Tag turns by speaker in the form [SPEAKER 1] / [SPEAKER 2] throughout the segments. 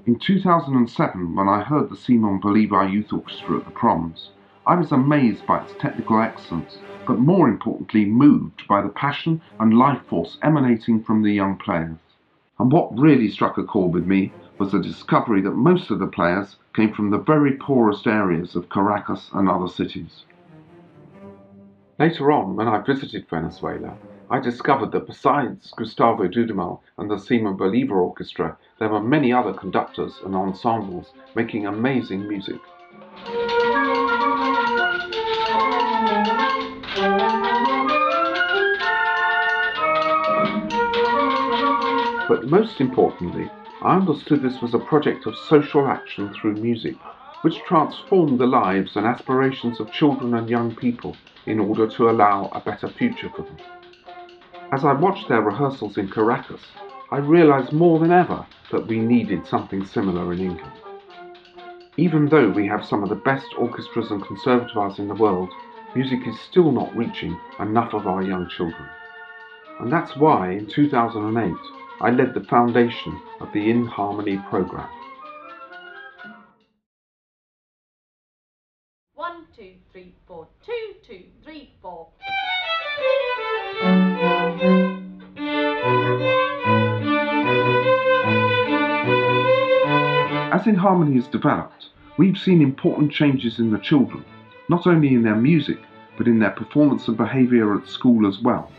[SPEAKER 1] In 2007, when I heard the Simon Bolivar Youth Orchestra at the Proms, I was amazed by its technical excellence, but more importantly moved by the passion and life force emanating from the young players. And what really struck a chord with me was the discovery that most of the players came from the very poorest areas of Caracas and other cities. Later on, when I visited Venezuela, I discovered that besides Gustavo Dudamel and the Simon Bolivar Orchestra, there were many other conductors and ensembles making amazing music. But most importantly, I understood this was a project of social action through music, which transformed the lives and aspirations of children and young people in order to allow a better future for them. As I watched their rehearsals in Caracas, I realized more than ever that we needed something similar in England. Even though we have some of the best orchestras and conservatoires in the world, music is still not reaching enough of our young children. And that's why in 2008 I led the foundation of the In Harmony programme.
[SPEAKER 2] 1, 2, 3, 4, 2, 2, 3, 4.
[SPEAKER 1] As In Harmony has developed, we've seen important changes in the children, not only in their music, but in their performance and behaviour at school as well.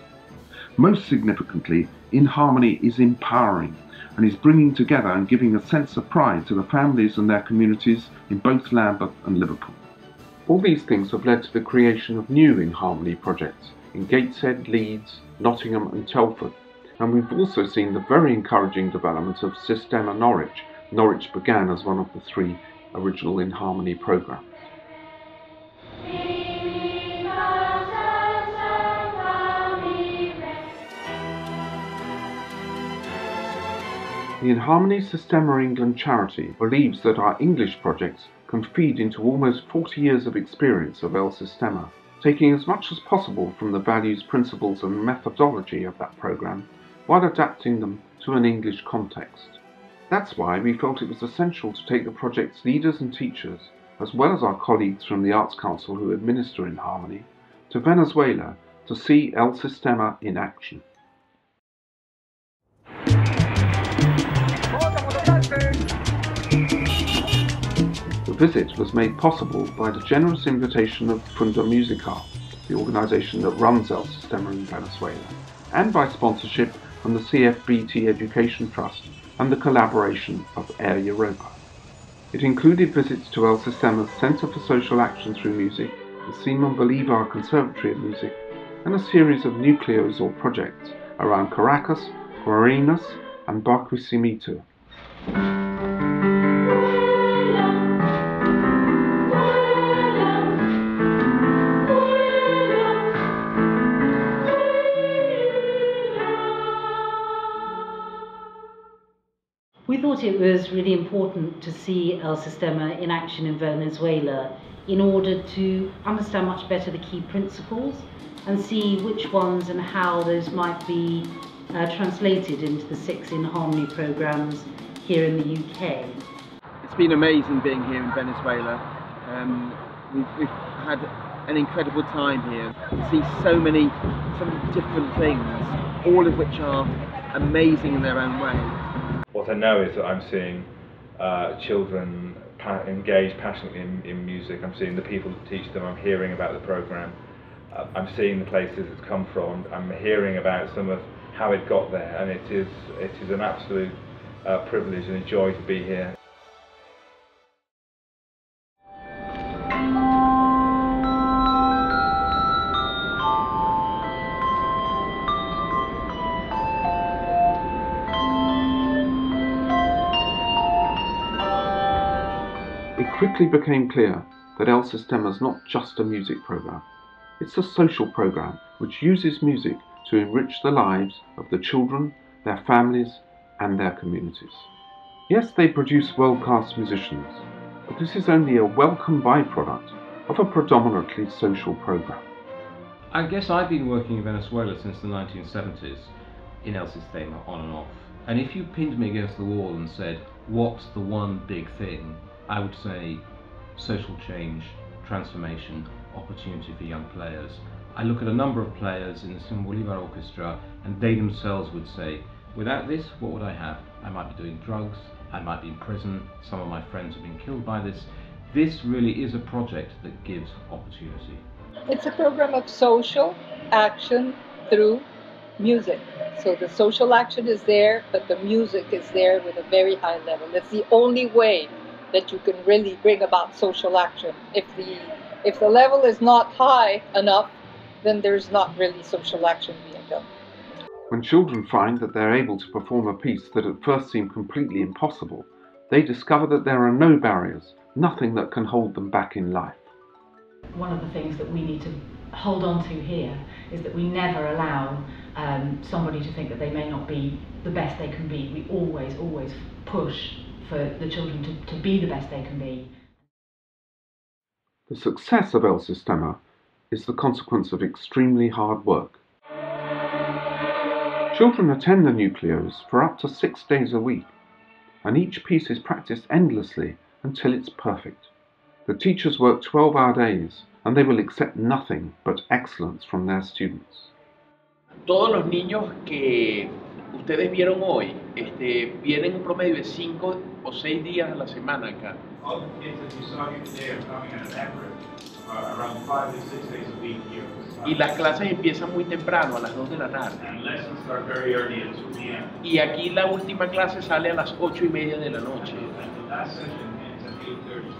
[SPEAKER 1] Most significantly, In Harmony is empowering and is bringing together and giving a sense of pride to the families and their communities in both Lambeth and Liverpool. All these things have led to the creation of new In Harmony projects in Gateshead, Leeds, Nottingham and Telford, and we've also seen the very encouraging development of Sistema Norwich. Norwich began as one of the 3 original In Harmony programmes. The In Harmony Sistema England charity believes that our English projects can feed into almost 40 years of experience of El Sistema, taking as much as possible from the values, principles and methodology of that programme, while adapting them to an English context. That's why we felt it was essential to take the project's leaders and teachers, as well as our colleagues from the Arts Council who administer In Harmony, to Venezuela to see El Sistema in action. The visit was made possible by the generous invitation of Funda Musical, the organisation that runs El Sistema in Venezuela, and by sponsorship from the CFBT Education Trust and the collaboration of Air Europa. It included visits to El Sistema's Centre for Social Action Through Music, the Simon Bolivar Conservatory of Music, and a series of nuclear resort projects around Caracas, Guarinas and Barquisimeto.
[SPEAKER 3] We thought it was really important to see El Sistema in action in Venezuela in order to understand much better the key principles and see which ones and how those might be translated into the 6 In Harmony programmes here in the UK.
[SPEAKER 4] It's been amazing being here in Venezuela. We've had an incredible time here to see so many different things, all of which are amazing in their own way.
[SPEAKER 5] What I know is that I'm seeing children engage passionately in music. I'm seeing the people that teach them. I'm hearing about the programme. I'm seeing the places it's come from. I'm hearing about some of how it got there, and it is an absolute privilege and a joy to be here.
[SPEAKER 1] It quickly became clear that El Sistema is not just a music programme. It's a social programme which uses music to enrich the lives of the children, their families and their communities. Yes, they produce world-class musicians, but this is only a welcome byproduct of a predominantly social programme.
[SPEAKER 6] I guess I've been working in Venezuela since the 1970s in El Sistema, on and off, And if you pinned me against the wall and said, what's the one big thing, I would say social change, transformation, opportunity for young players. I look at a number of players in the Simon Bolivar Orchestra and they themselves would say, without this, what would I have? I might be doing drugs, I might be in prison, some of my friends have been killed by this. This really is a project that gives opportunity.
[SPEAKER 7] It's a program of social action through music. So the social action is there, but the music is there with a very high level. It's the only way that you can really bring about social action. If the level is not high enough, then there's not really social action being done.
[SPEAKER 1] When children find that they're able to perform a piece that at first seemed completely impossible, they discover that there are no barriers, nothing that can hold them back in life.
[SPEAKER 8] One of the things that we need to hold on to here is that we never allow somebody to think that they may not be the best they can be. We always push for the children to be the best they can be.
[SPEAKER 1] The success of El Sistema is the consequence of extremely hard work. Children attend the Nucleos for up to 6 days a week, and each piece is practiced endlessly until it's perfect. The teachers work 12-hour days, and they will accept nothing but excellence from their students.
[SPEAKER 9] Todos los niños que ustedes vieron hoy vienen un promedio de 5 o 6 días a la semana acá.
[SPEAKER 10] All the kids that you saw here today are coming at an average around 5 to 6 days a week here.
[SPEAKER 9] Y las clases empiezan muy temprano, a las 2 de la tarde.
[SPEAKER 10] And lessons start very early at 2 p.m.
[SPEAKER 9] Y aquí la última clase sale a las 8:30 de la noche.
[SPEAKER 10] And the last session ends at 8:30.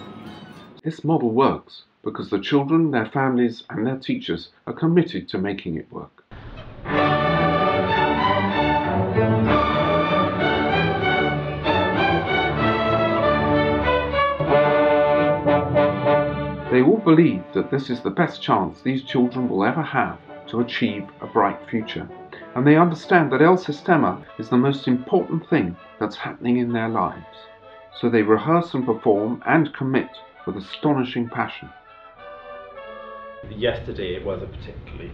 [SPEAKER 1] This model works because the children, their families, and their teachers are committed to making it work. They all believe that this is the best chance these children will ever have to achieve a bright future, and they understand that El Sistema is the most important thing that's happening in their lives. So they rehearse and perform and commit with astonishing passion.
[SPEAKER 11] Yesterday it was a particularly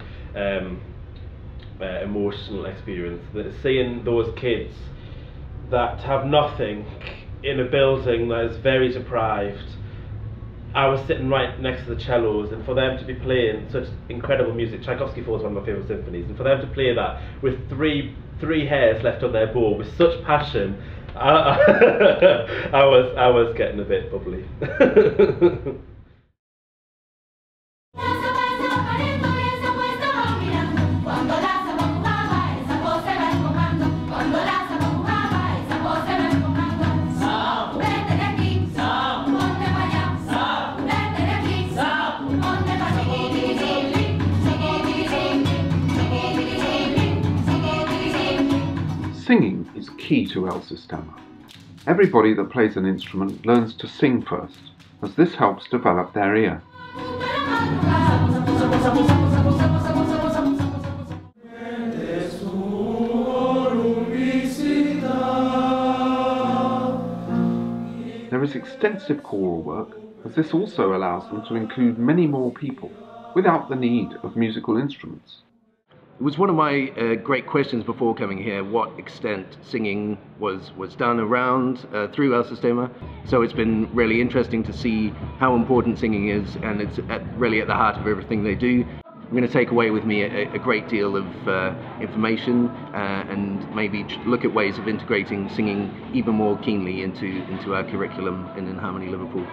[SPEAKER 11] emotional experience. Seeing those kids that have nothing in a building that is very deprived. I was sitting right next to the cellos, and for them to be playing such incredible music, Tchaikovsky 4 is one of my favourite symphonies, and for them to play that with three hairs left on their bow with such passion, I was getting a bit bubbly.
[SPEAKER 1] Singing is key to El Sistema. Everybody that plays an instrument learns to sing first, as this helps develop their ear. There is extensive choral work, as this also allows them to include many more people, without the need of musical instruments.
[SPEAKER 12] It was one of my great questions before coming here, what extent singing was done around through El Sistema. So it's been really interesting to see how important singing is, and it's really at the heart of everything they do. I'm going to take away with me a great deal of information and maybe look at ways of integrating singing even more keenly into our curriculum in Harmony Liverpool.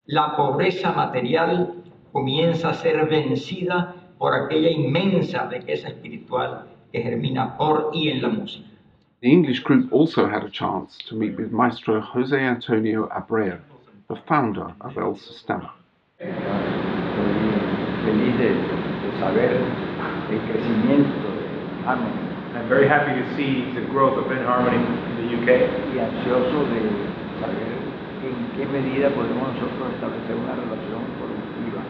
[SPEAKER 13] La pobreza material comienza a ser vencida por aquella inmensa riqueza espiritual que germina por y en la música.
[SPEAKER 1] The English group also had a chance to meet with Maestro José Antonio Abreu, the founder of El Sistema.
[SPEAKER 14] Feliz de saber el crecimiento de Harmony.
[SPEAKER 10] I'm very happy to see the growth of In Harmony in the UK.
[SPEAKER 14] Y ansioso de saber en qué medida podemos nosotros establecer una relación productiva.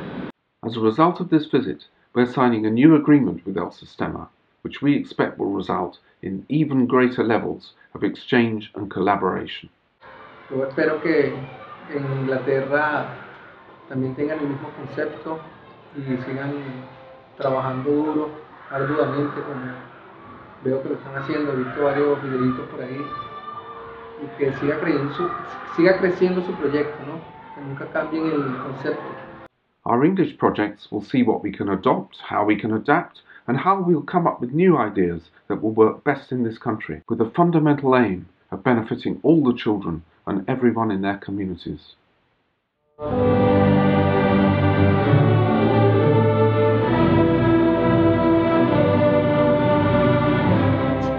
[SPEAKER 1] As a result of this visit, we're signing a new agreement with El Sistema, which we expect will result in even greater levels of exchange and collaboration.
[SPEAKER 15] Yo espero que en Inglaterra también tengan el mismo concepto y sigan trabajando duro, arduamente, como veo que lo están haciendo. He visto varios videitos por ahí, y que siga creciendo su proyecto, ¿no? Que nunca cambien el concepto.
[SPEAKER 1] Our English projects will see what we can adopt, how we can adapt, and how we'll come up with new ideas that will work best in this country, with the fundamental aim of benefiting all the children and everyone in their communities.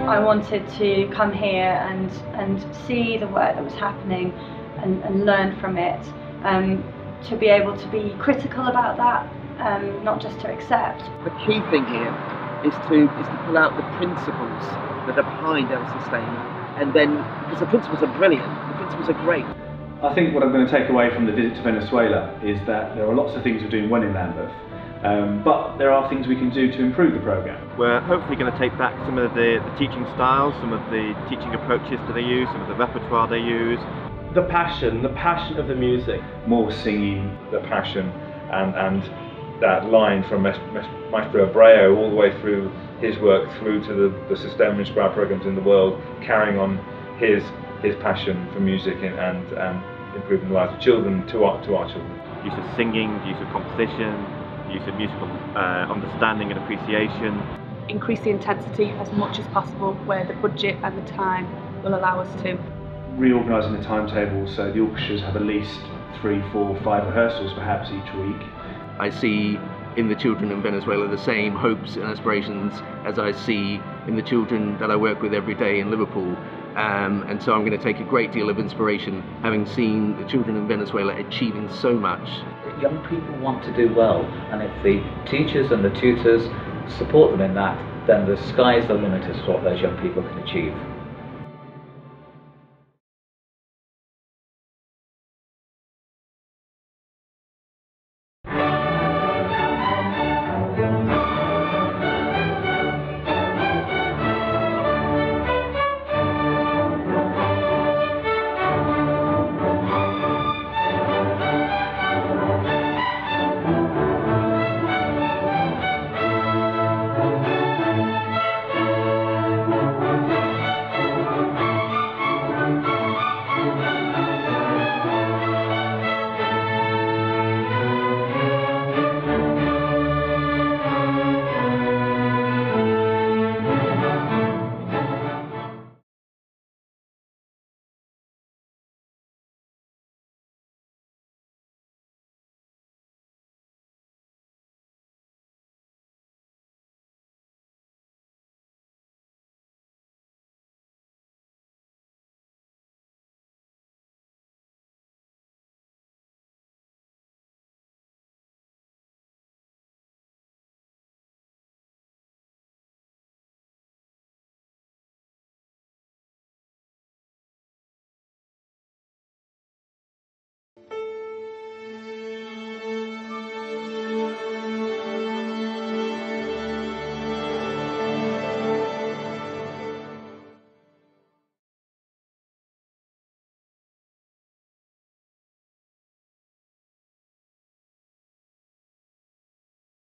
[SPEAKER 16] I wanted to come here and see the work that was happening and learn from it, to be able to be critical about that, not just to accept.
[SPEAKER 4] The key thing here is to pull out the principles that are behind El Sistema, and then, because the principles are brilliant, the principles are great.
[SPEAKER 17] I think what I'm going to take away from the visit to Venezuela is that there are lots of things we're doing well in Lambeth, but there are things we can do to improve the programme.
[SPEAKER 18] We're hopefully going to take back some of the teaching styles, some of the teaching approaches that they use, some of the repertoire they use.
[SPEAKER 11] The passion of the music.
[SPEAKER 5] More singing, the passion, and that line from Maestro Abreu all the way through his work through to the Sistema inspired programs in the world, carrying on his passion for music and improving the lives of children to our children.
[SPEAKER 18] Use of singing, use of composition, use of musical understanding and appreciation.
[SPEAKER 19] Increase the intensity as much as possible where the budget and the time will allow us to.
[SPEAKER 17] Reorganising the timetable so the orchestras have at least 3, 4, 5 rehearsals perhaps each week.
[SPEAKER 12] I see in the children in Venezuela the same hopes and aspirations as I see in the children that I work with every day in Liverpool. And so I'm going to take a great deal of inspiration having seen the children in Venezuela achieving so much.
[SPEAKER 20] Young people want to do well, and if the teachers and the tutors support them in that, then the sky's the limit as to what those young people can achieve.